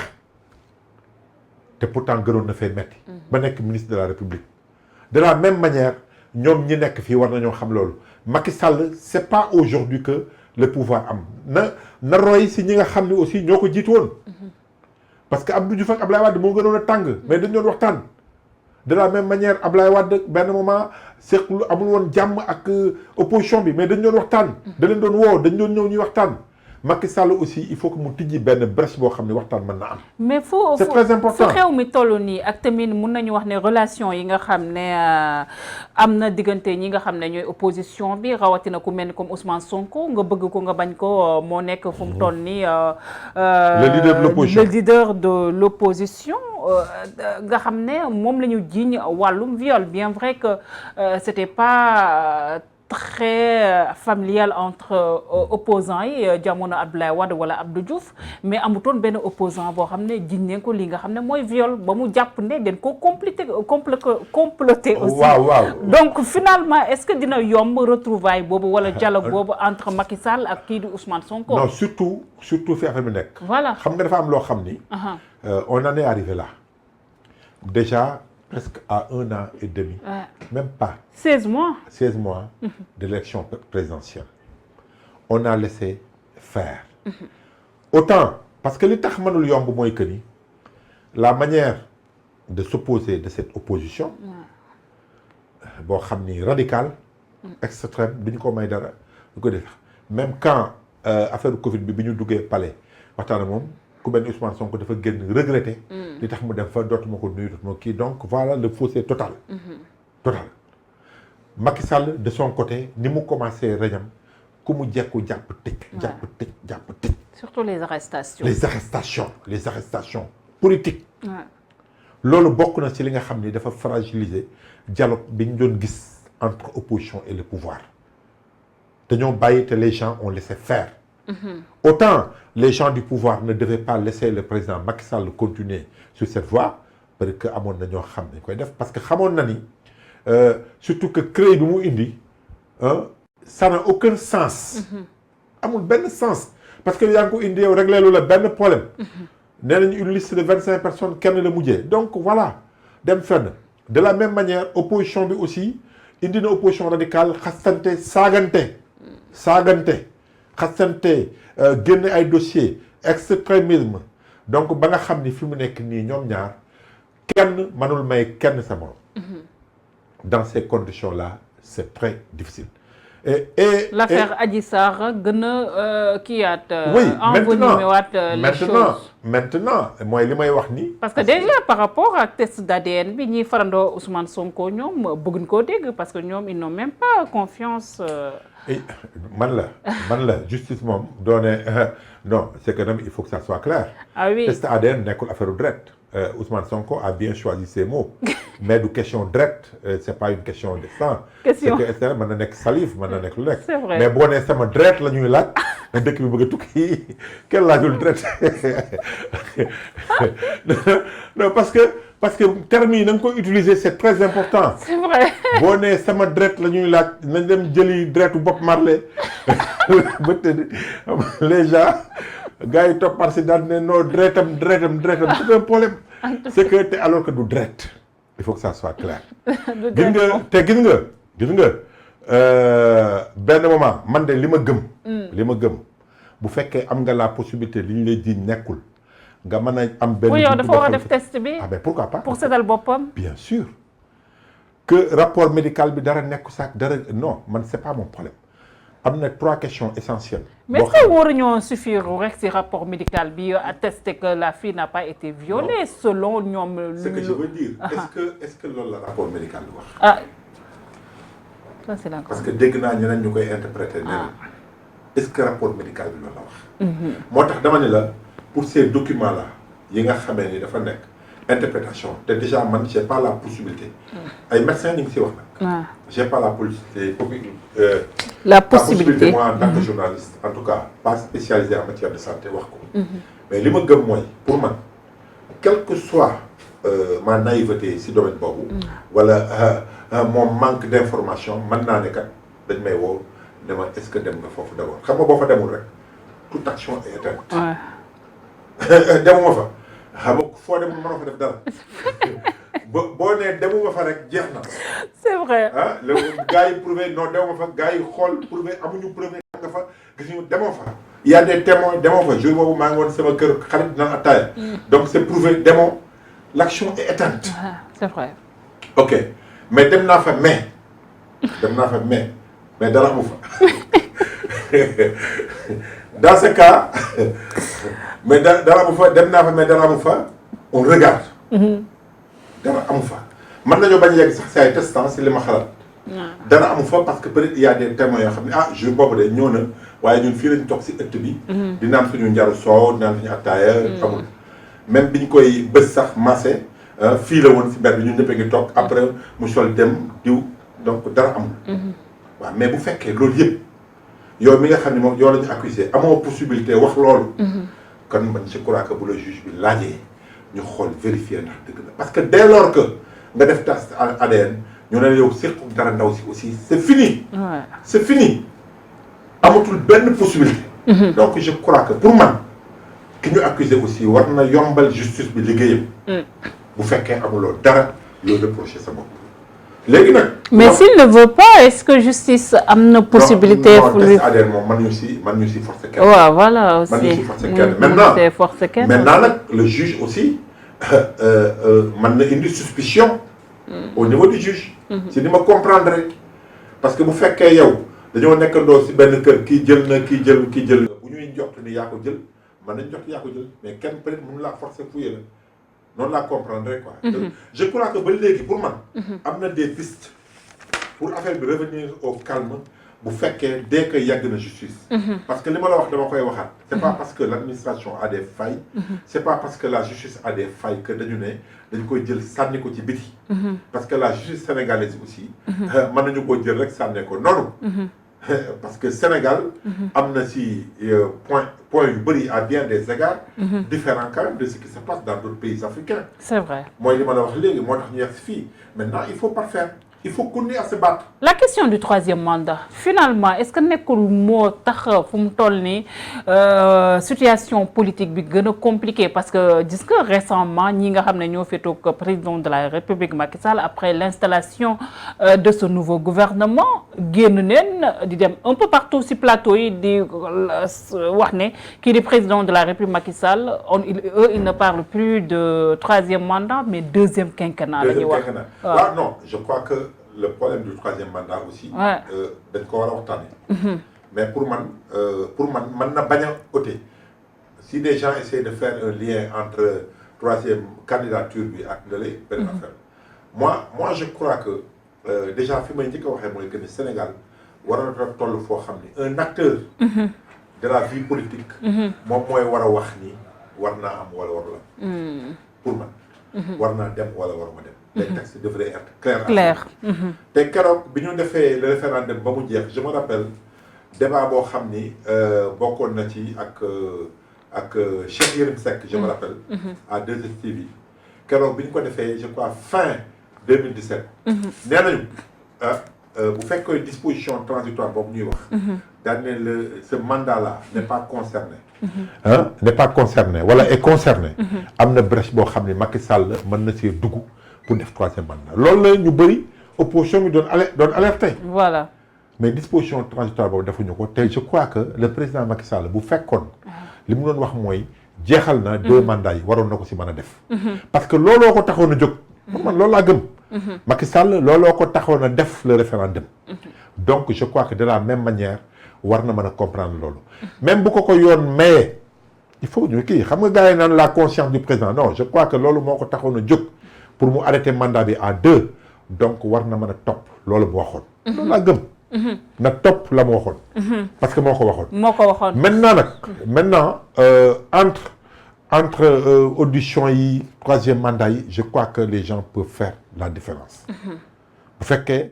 te pourtant gënoon na fay metti ba nekk ministre de la République de la même manière ñoom ñi nekk fii war nañoo xam loolu Macky Sall c'est pas aujourd'hui que le pouvoir am na roy si ñi nga xam ne aussi ñoo ko jiitu woon parce que Abdou Diouf ak Ablaye Wade moo gënoon a tàng mais dañ doon waxtaan de la même manière Ablaye Wade benn moment seqlu amul woon jàmm ak opposition bi mais dañ doon waxtaan da leen doon woo dañ doon ñëw ñuy waxtaan Macky Sall aussi il faut que mu tijji benn brèche boo xam ne waxtaan mën na am. mais c'est très important fu xew mi toll nii ak tamit mun nañu wax ne relation yi nga xam ne am na diggante ñi nga xam ne ñooy opposition bi rawatina ku mel ni comme Ousmane Sonko nga bëgg ko nga bañ ko moo nekk fu mu toll nii. le leader de l'opposition nga xam ne moom la ñu jiiñ wàllum viol bien vrai que c'était pas. Très familial entre opposants yi jamono Abdoulaye Wade wala Abdou Diouf mais amutoon benn opposant boo xam ne jiñ nañ ko li nga xam ne mooy viol ba mu jàpp ne dañ ko comploté aussi waaw donc finalement est-ce que dina yomb retrouvaille boobu wala dialogue boobu entre Macky Sall ak kii di Ousmane Sonko. non surtout fi affaire bi nekk. voilà xam nga dafa am loo xam ni. on en est arrivé là déjà. Presque à 1 an et demi, même pas. 16 mois. 16 mois de l'élection présidentielle. On a laissé faire. Autant, parce que li tax mënul yomb mooy que ni la manière de s'opposer de cette opposition, boo xam ni radicale, extrême, duñu ko may dara du ko def même quand affaire Covid bi ñu duggee palais waxtaan ak moom. ku benn Ousmane Sonko dafa génn regretté li tax mu dem fa dootuma ko nuyu dootuma kii donc voilà le fossé total total Macky Sall de son côté ni mu commencé reñam ku mu jekku jàpp tëj surtout les arrestations politiques loolu bokk na ci li nga xam ni dafa fragiliser dialogue bi ñu doon gis entre opposition et le pouvoir dañoo bàyyi te les gens ont laissé faire autant les gens du pouvoir ne devaient pas laisser le président Macky Sall continuer sur cette voie parce que amoon na ñoo xam ne koy def parce que xamoon na ni surtout que CREI bi mu indi ça n'a aucun sens amul benn sens parce que yaa ngi ko indi yow réglé lu la benn problème nee nañu une liste de 25 personnes kenn la mujjee donc voilà dem fenn de la même manière opposition bi aussi indi na opposition radicale xastante saagante xasante génne ay dossiers extrémisme donc ba nga xam ni fi mu nekk nii ñoom ñaar kenn mënul may kenn sa morom dans ces conditions là c'est très difficile et l'affaire Adji Sarr gën a kiiwaat maintenant mooy li may wax nii parce que déjà par rapport ak test d'ADN bi ñiy farandoo Ousmane Sonko ñoom bëgguñ koo dégg parce que ñoom ils n'ont même pas confiance man la justice moom doone non c'est que même il faut que ça soit clair. Ah oui test ADN nekkul affaire u dret Ousmane Sonko a bien choisi ses mots mais du question dret c'est pas une question de sang. question c'est que mën na nekk salive mën na nekk lu nekk. c'est vrai mais boo nee sama dret la ñuy laaj dëkk bi bëgg a tukki kenn laajul dret non parce que termes yi na nga koy utiliser c'est très important. c'est vrai boo nee sama dret la ñuy laaj nañ dem jëli dretu Bob Marley ba tëdd les gens gars yi toppar si daal ne non dretam c'est un problème c'est que te alors que du dret il faut que ça soit clair gis nga benn moment man de li ma gëm bu fekkee am nga la possibilité li ñu lay jiiñ nekkul nga mën a am benn. pour yow dafa war a def test bi. ah ben pourquoi pas. pour setal boppam. bien sûr que rapport médical bi dara nekk sax dara non man c'est pas mon problème am na 3 questions essentielles. mais est-ce que waruñoo suffire rek ci rapport médical bi attester que la fille n'a pas été violée non. Selon ñoom. ce que je veux dire. est-ce que loolu la rapport médical bi wax. ah ça c'est d'accord. parce que dégg naa ñeneen ñu koy interpréter. est-ce que rapport médical bi loolu la wax. moo tax dama ne la pour ces documents là yi nga xamee ni dafa nekk interprétation te déjà man j'ai pas la possibilité. ay médecins ñu ngi si wax nag. j'ai pas la possibilité. la possibilité moi en tant que journaliste en tout cas pas spécialisé en matière de santé wax ko. mais li ma gëm mooy pour man quel que soit ma naïveté si domaine boobu. wala mon manque d'information mën naa ne kat dañ may woo ne ma est-ce que dem nga foofu d'abord xam nga boo fa demul rek toute action est éteinte. demuma fa xam nga foo demul mënoo fa def dara boo nee demuma fa rek jeex na. c'est vrai ah le gars yi prouvé non demuma fa gars yi xool prouvé amuñu prouvé nga fa gisuñu demoo fa. il y a des témoins demoo fa jour boobu maa ngi woon sama kër xarit naan attaaya. donc c'est prouvé demoo l'action est éteinte. c'est vrai. ok mais dem naa fa mais dara amu fa dans ce cas mais dara amu fa dem naa fa mais dara amu fa on regarde. dara amu fa mën nañoo bañ a yegg sax si ay testants si li ma xalaat. dara amu fa parce que peut-être il y a des témoins yoo xam ne ah jour boobu de ñëw na waaye ñun fii lañ toog si ëtt bi. di naan suñu njaru soow di naan suñu attaaya. amul même biñ koy bës sax massé fii la woon si mbir bi ñun ñëpp a ngi toog après mu sol dem diw donc dara amul. waaw mais bu fekkee loolu yëpp yow mi nga xam ne moom yow la ñu accusé amoo possibilité wax loolu. kon man je crois que bu la juge bi laajee ñu xool vérifier ndax dëgg la parce que dès lors que nga def test ADN ñu ne yow surtout dara ndaw si aussi c'est fini. c'est fini amatul benn possibilité. donc je crois que pour man ki ñu accusé aussi war na yombal justice bi liggéeyam. bu fekkee amuloo dara loo reproché sa bopp. léegi nag. mais s'il ne veut pas est-ce que justice am na possibilité. non test ADN moom man ñu si forcer kenn. waaw voilà aussi man ñu si forcer kenn maintenant nag le juge aussi mën na indi suspicion. au niveau du juge. si ni ma comprendre parce que bu fekkee yow dañoo nekkandoo si benn kër kii jël na kii jël bu ñuy jot ni yaa ko jël mën nañ jot yaa ko jël mais kenn peut-être mënu laa forcer fouiller la. noonu laa comprendre quoi. je crois que ba léegi pour man. am na des pistes pour affaire bi revenir au calme bu fekkee dès que yàgg na justice. parce que li ma la wax dama koy waxaat. c'est pas parce que l'administration a des failles. c'est pas parce que la justice a des failles que dañu ne dañ koy jël sànni ko ci biti. parce que la justice sénégalaise aussi. mën nañu koo jël rek sànni ko noonu. parce que Sénégal am na si point yu bëri à bien des égards différents quand même de ce qui se passe dans d'autres pays africains. C'est vrai. mooy li ma la wax léegi moo tax ñu yegg si fii maintenant il faut parfaire il faut continuer à se battre. La question du 3e mandat finalement est-ce que nekkul moo tax fu mu toll nii situation politique bi gën a compliquée parce que gis nga récemment ñi nga xam ne ñoo féetoog président de la République Macky Sall après l'installation de ce nouveau gouvernement génn neen di dem un peu partout ci plateau yi di wax ne kii di président de la République Macky Sall il ne parle plus de 3e mandat mais 2e quinquennat la ñuy wax. waaw non je crois que le problème du 3e mandat aussi. dañ ko war a waxtaanee. mais pour man mën na bañ a ôter si des gens essaient de faire un lien entre 3e candidature bi ak lële benn affaire. moi je crois que déjà fi may njëkk a waxee mooy que ni Sénégal war na toll foo xam ni un acteur. de la vie politique. moom mooy war a wax ni war naa am wala warula. pour man. war naa dem wala waruma dem. les textes devraient être clairs. te keroog bi ñu defee le référendum ba mu jeex je me rappelle débat boo xam ni bokkoon na ci ak Cheikh Yérim Seck je me rappelle. à 2STV keroog bi ñu ko defee je crois fin 2017. nee nañu bu fekkee disposition transitoire boobu ñuy wax. daan ne ce mandat là n'est pas concerné. n'est pas concerné wala est concerné. am na brèche boo xam ni Macky Sall mën na see dugg. pour def 3e mandat loolu la ñu bëri opposition bi doon alerté. voilà mais disposition transitoire boobu defuñu ko te je crois que le président Macky Sall bu fekkoon. li mu doon wax mooy jeexal na 2 mandats yi waroon na ko si mën a def. parce que looloo ko taxoon a jóg. man loolu laa gëm. Macky Sall looloo ko taxoon a def le référendum. donc je crois que de la même manière war na mën a comprendre loolu. même bu ko yoon mayee il faut ñu kii xam nga gars yi naan la conscience du président non je crois que loolu moo ko taxoon a jóg pour mu arrêter mandat bi à 2 donc war na mën a topp loolu mu waxoon. loolu laa gëm. na topp la mu waxoon. parce que moo ko waxoon. moo ko waxoon maintenant entre audition yi 3e mandat yi je crois que les gens peuvent faire la différence. bu fekkee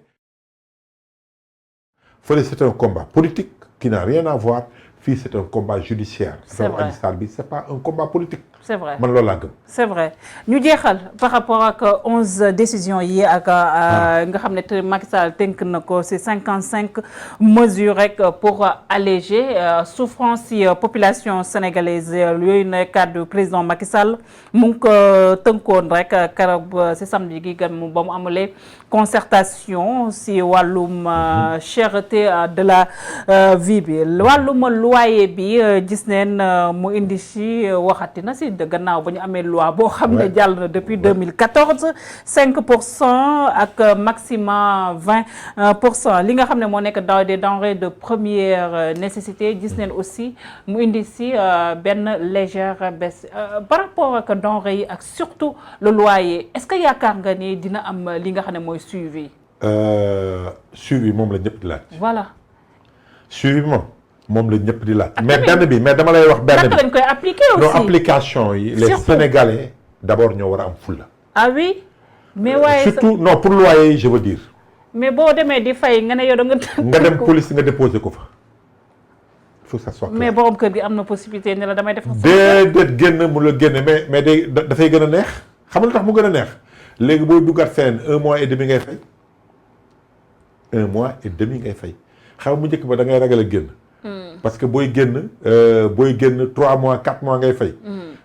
fële c'est un combat politique qui n'a rien à voir fii c'est un combat judiciaire. c'est vrai Adji Sarr bi c'est pas un combat politique. c'est vrai man loolu laa gëm. c'est vrai ñu jeexal par rapport ak 11 décisions yi ak nga xam ne Macky Sall tënk na ko ci 55 mesures rek pour alléger souffrance ci population sénégalaise yooyu na kàddu président Macky Sall mu ngi ko tënkoon rek keroog ci samedi gi gan mu ba mu amulee concertation ci wàllum cherté de la vie bi wàllum loyer bi gis neen mu indi ci waxati na ci gannaaw ba ñu amee loi boo xam ne jàll na depuis 2014 5% ak maximum 20% li nga xam ne moo nekk dans des denrées de première nécessité gis neen aussi mu indi ci benn légère baisse par rapport ak denrées yi ak surtout le loyer est-ce que yaakaar nga ni dina am li nga xam ne mooy suivi. Suivi moom la ñëpp di laaj. voilà. suivi moom la ñëpp di laaj. mais dama lay wax benn bi. naka lañ koy appliquer aussi. non application yi. les Sénégalais d'abord ñoo war a am fulla. ah oui. mais waaye surtout non pour loyer yi je veux dire. mais boo demee di fay nga ne yow da nga dem police nga déposer ko fa. il faut que ça soit clair. mais borom kër gi am na possibilité ne la damay def. déedéet génn mu la génne mais day dafay gën a neex xam nga lu tax mu gën a neex léegi booy duggaat fenn 1 mois et demi ngay fay 1 mois et demi ngay fay xam mu njëkk ba da ngay ragal a génn. parce que booy génn 3 mois 4 mois ngay fay.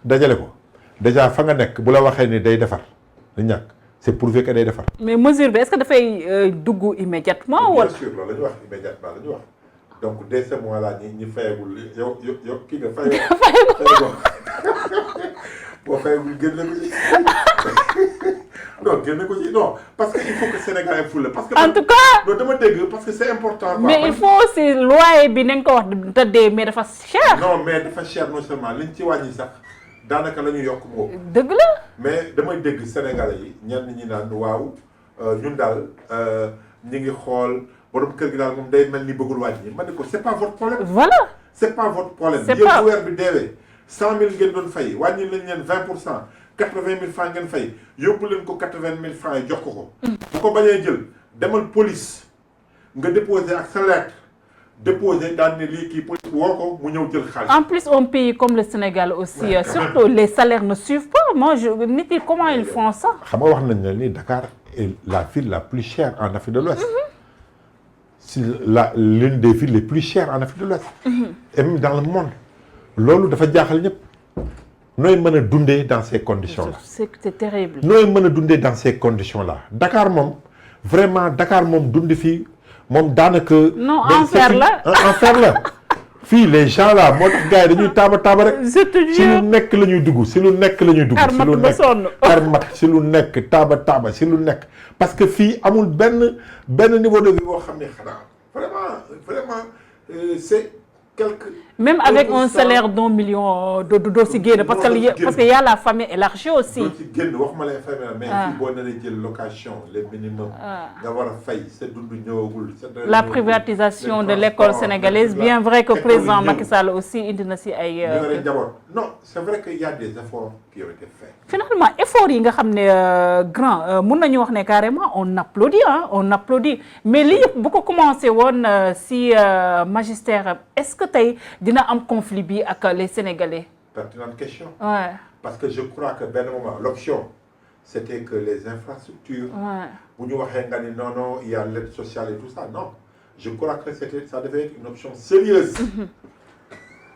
dajale ko déjà fa nga nekk bu la waxee ni day defar da ñàkk c'est prouvé que day defar. mais mesure bi est-ce que dafay dugg immédiatement wala. bien sûr loolu la ñu wax immédiatement la ñu wax donc dès ce mois là ñi fayagul yow kii nga fayagul. boo fayagul génne ko ci non génne ko ci non parce que il faut que Sénégal yi fulla parce que en tout cas non dama dégg parce que c'est important. mais il faut aussi loyer bi nañ ko wax tëddee mais dafa cher. non mais dafa cher non seulement liñ ci wàññi sax daanaka la ñu yokk moo. dëgg la. mais damay dégg Sénégalais yi ñenn ñi naan waaw ñun daal ñi ngi xool borom kër gi daal moom day mel ni bëggul wàññi ma ne ko c'est pas votre problème. voilà c'est pas votre problème. c'est pas yéen bu weer bi deewee 100 000 ngeen doon fay wàññi lañ leen 20% 80 000 francs ngeen fay yóbbu leen ko 80 000 francs yi jox ko. bu ko bañee jël demal police nga déposer ak sa lettre déposer daan ne lii kii police woo ko mu ñëw jël xaalis. en plus un pays comme le Sénégal aussi surtout les salaires ne suivent pas moi nit yi comment ils font ça. xam nga wax nañ ne ni Dakar est la ville la plus chère en Afrique de l'Ouest. c'est l'une des villes les plus chères en Afrique de l'Ouest. et même dans le monde. loolu dafa jaaxal ñëpp nooy mën a dundee dans ces conditions là. c'est terrible. nooy mën a dundee dans ces conditions là Dakar moom vraiment Dakar moom dund fii moom daanaka. non enfer la enfer la fii les gens là moo tax gars yi dañuy taaba rek. je te jure si lu nekk la ñuy dugg si lu nekk la ñuy dugg. armat ba sonn armat si lu nekk taaba si lu nekk. parce que fii amul benn niveau de vie boo xam ne xanaa vraiment c'est quelque. même avec un salaire d'1 million doo si génn parce que y a la famille élargie aussi. doo si génn waxuma lay fay mais fii boo naree jël location les minimum. nga war a fay sa dund ñëwagul. la privatisation de l'école sénégalaise bien vrai que président Macky Sall aussi indi na si ay. non c'est vrai que y a des efforts qui ont été faits. finalement effort yi nga xam ne grand mun nañu wax ne carrément on applaudit mais lii yëpp bu ko commencé woon si magistère est-ce que tey dina am conflit bi ak les Sénégalais. pertinente question. Ouais. parce que je crois que benn moment l'option c'était que les infrastructures. bu ñu waxee nga ni non il y a l'aide sociale et tout ça non je crois que ça devait être une option sérieuse.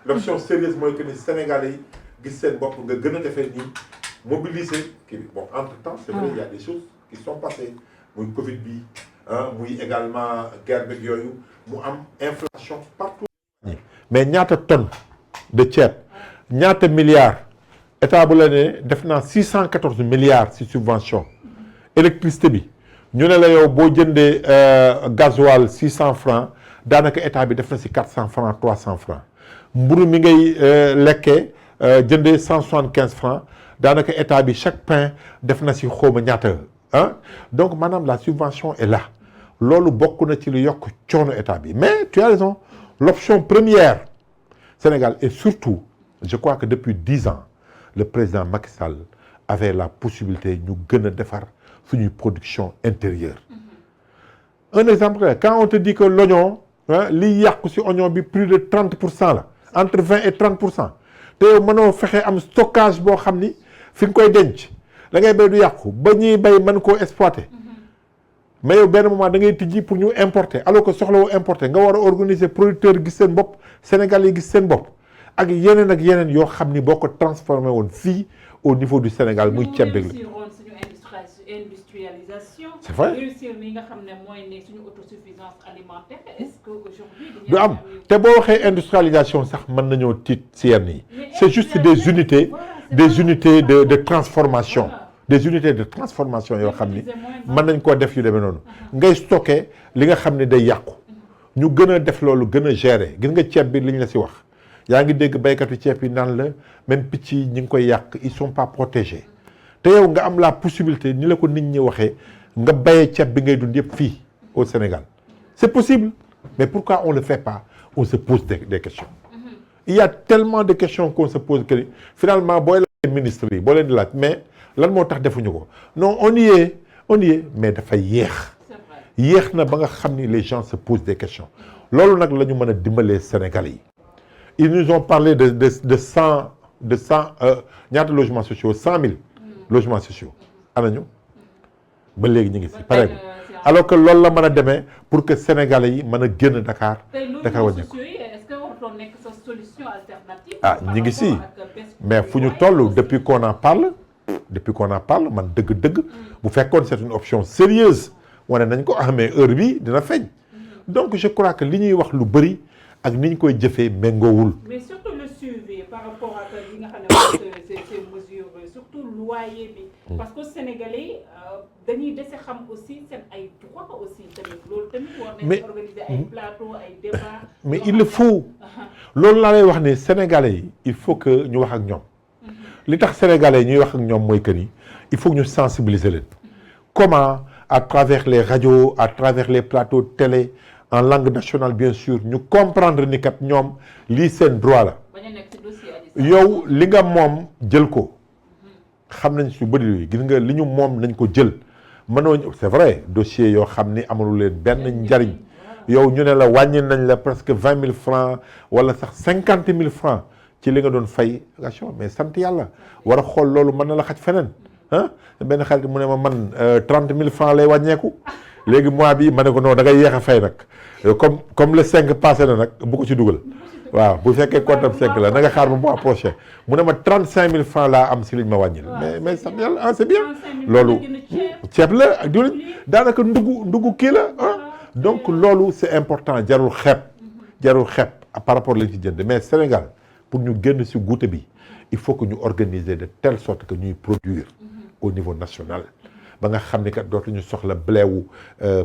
l'option sérieuse mooy que ni Sénégalais yi gis seen bopp nga gën a defee nii mobiliser kii bi bon entre-temps c'est vrai il y a des choses qui sont passées muy Covid bi muy également guerre bi yooyu mu am inflation partout. mais ñaata tonne de ceeb ñaata milliards état bu la ne def naa 614 milliards ci subvention électricité bi ñu ne la yow boo jëndee gasoil 600 francs daanaka état bi def na ci 400 francs 300 francs mburu mi ngay lekkee jëndee 175 francs daanaka état bi chaque pain def na ci xawma ñaata ah donc maanaam la subvention est là loolu bokk na ci lu yokk coono état bi mais tu as raison l'option première Sénégal et surtout je crois que depuis 10 ans le président Macky Sall avait la possibilité ñu gën a defar suñuy production intérieure un exemple quand on te dit que l'oignon liy yàqu ci oignon bi plus de 30% la entre 20 et 30% te yow mënoo fexe am stockage boo xam ni fi nga koy denc da ngay béy du yàqu ba ñuy béy mën koo exploiter mais yow benn moment da ngay tijji pour ñu importer alors que soxla woo importer nga war a organiser producteur gis seen bopp Sénégal yi gis seen bopp ak yeneen yoo xam ni boo ko transformé woon fii au niveau du Sénégal muy ceeb beeg la. industrialisation. c'est vrai réussir li nga xam ne mooy ne suñu autosuffisance alimentaire est-ce que aujourd'hui du am te boo waxee industrialisation sax mën nañoo tiit si yenn yi c'est juste des unités de transformation des unités de transformation yoo xam ni mën nañ koo def yu demee noonu ngay stocké li nga xam ne day yàqu ñu gën a def loolu gën a gérer gis nga ceeb bi liñ la si wax yaa ngi dégg baykatu ceeb yi naan la même picc yi ñi ngi koy yàq ils sont pas protégés te yow nga am la possibilité ni la ko nit ñi waxee nga bayee ceeb bi ngay dund yëpp fii au Sénégal c'est possible mais pourquoi on le fait pas on se pose des questions il y a tellement de questions qu'on se pose que finalement booy laaj ministre yi boo leen di laaj mais lan moo tax defuñu ko non on y est mais dafa yéex na ba nga xam ni les gens se posent des questions loolu nag la ñu mën a dimbalee Sénégalais yi ils nous ont parlé de 100 ñaata logements sociaux 100 000 logements sociaux anañu ba léegi ñu ngi si pare alors que loolu la mën a demee pour que Sénégalais yi mën a génn Dakar wàññeeku ñu ngi si mais fu ñu toll depuis qu'on en parle man dëgg-dëgg bu fekkoon c'est une option sérieuse wane nañ ko amee heure bi dina feeñ donc je crois que li ñuy wax lu bëri ak ni ñu koy jëfee méngoowul. mais surtout le suivi par rapport ak li nga xam ne ces mesures surtout loyer bi. parce que Sénégalais dañuy dese xam aussi seen ay droits aussi tamit loolu tamit war nañu organiser ay plateau ay débats. mais il le faut loolu laa lay wax ne Sénégalais yi il faut que ñu wax ak ñoom. li tax Sénégalais ñuy wax ak ñoom mooy que ni il faut que ñu sensibiliser leen. comment à travers les radios à travers les plateaux télé en langue nationale bien sûr ñu comprendre ni kat ñoom lii seen droit la. yow li nga moom jël ko. xam nañ su bëri yooyu gis nga li ñu moom nañ ko jël mënoo c'est vrai dossier yoo xam ni amalu leen benn njariñ yow ñu ne la wàññi nañ la presque 20 000 francs wala sax 50 000 francs ci li nga doon fay mais sant yàlla war a xool loolu mën na la xaj feneen ah benn xarit mu ne ma man 30 000 francs lay wàññeeku léegi mois bi ma ne ko non da ngay yéex a fay nag comme le 5 passé na nag bu ko ci dugal waaw bu fekkee compte am 5 la na nga xaar ba mois prochain mu ne ma 35 000 francs laa am si liñ ma wàññil mais sant yàlla ah c'est bien loolu ceeb la ak diwlin daanaka ndugu kii la ah donc loolu c'est important jarul xeeb par rapport lañ ci jënd mais Sénégal pour ñu génn si guute bi il faut que ñu organiser de telle sorte que ñuy produire au niveau national ba nga xam ni kat dootuñu soxla blé wu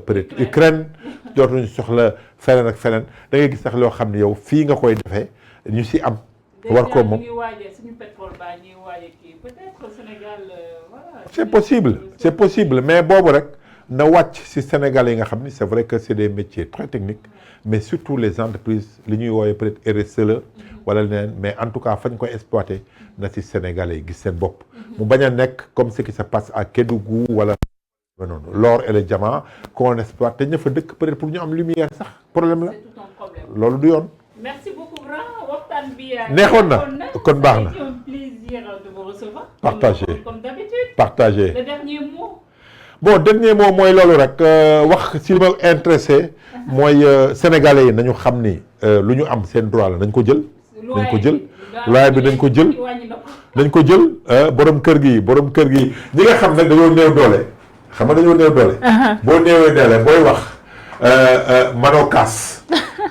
peut-être Ukraine dootuñu soxla feneen ak feneen da ngay gis sax loo xam ne yow fii nga koy defee ñu si am. war ko moom c'est possible mais boobu rek na wàcc si Sénégal yi nga xam ni c'est vrai que c'est des métiers très techniques mais surtout les entreprises li ñuy woowee peut-être RSE la wala leneen mais en tout cas fañ koy exploiter na si Sénégalais yi gis seen bopp. mu bañ a nekk comme ce qui se passe à Kédougou wala noonu l'or et le diamant qu'on exploite te ña fa dëkk peut-être pour ñu am lumière sax problème la. loolu du yoon. merci beaucoup grand waxtaan bi. neexoon na kon baax na. c'est un plaisir de vous recevoir. comme d'habitude. le dernier mot. bon dernier mot mooy loolu rek wax si li ma intéressé mooy sénégalais yi nañu xam ni lu ñu am seen droit la nañ ko jël. loyer bi nañ ko jël borom kër gi ñi nga xam nag dañoo néew doole xam nga dañoo néew doole. boo néewee doole booy wax manoo kaas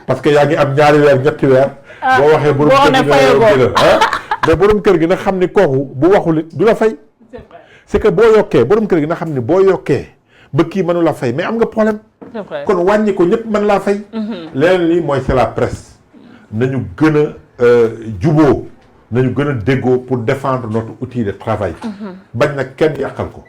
parce que yaa ngi am ñaari weer ñetti weer. boo waxee borom kër gi mais borom kër gi na xam ni kooku bu waxul it du la fay. c'est vrai. c'est que boo yokkee borom kër gi na xam ni boo yokkee ba kii mënu la fay mais am nga problème. c'est vrai. kon wàññi ko ñëpp mën laa fay. leneen lii mooy c'est la presse. nañu gën a juboo nañu gën a déggoo pour défendre notre outil de travail. bañ na kenn yàqal ko.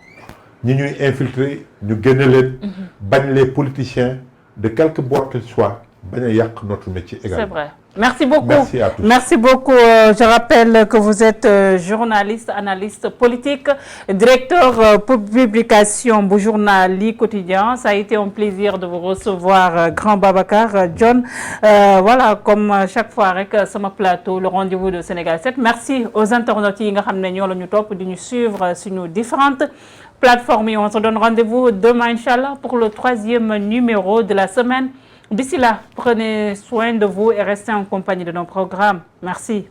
ñi ñuy infiltrer ñu génne leen. bañ les politiciens de quelque bord qu'ils soient bañ a yàq notre métier également. C'est vrai. Merci beaucoup. Merci à tous. Merci beaucoup. Je rappelle que vous êtes journaliste, analyste politique, directeur publication du journal Li Quotidien. Ça a été un plaisir de vous recevoir, Grand Babacar John. Voilà, comme chaque fois avec sur mon plateau, le rendez-vous de Sénégal 7. Merci aux internautes qui nous suivre sur nos différentes plateformes. Et on se donne rendez-vous demain, Inch'Allah, pour le 3e numéro de la semaine. D'ici là, prenez soin de vous et restez en compagnie de nos programmes. Merci.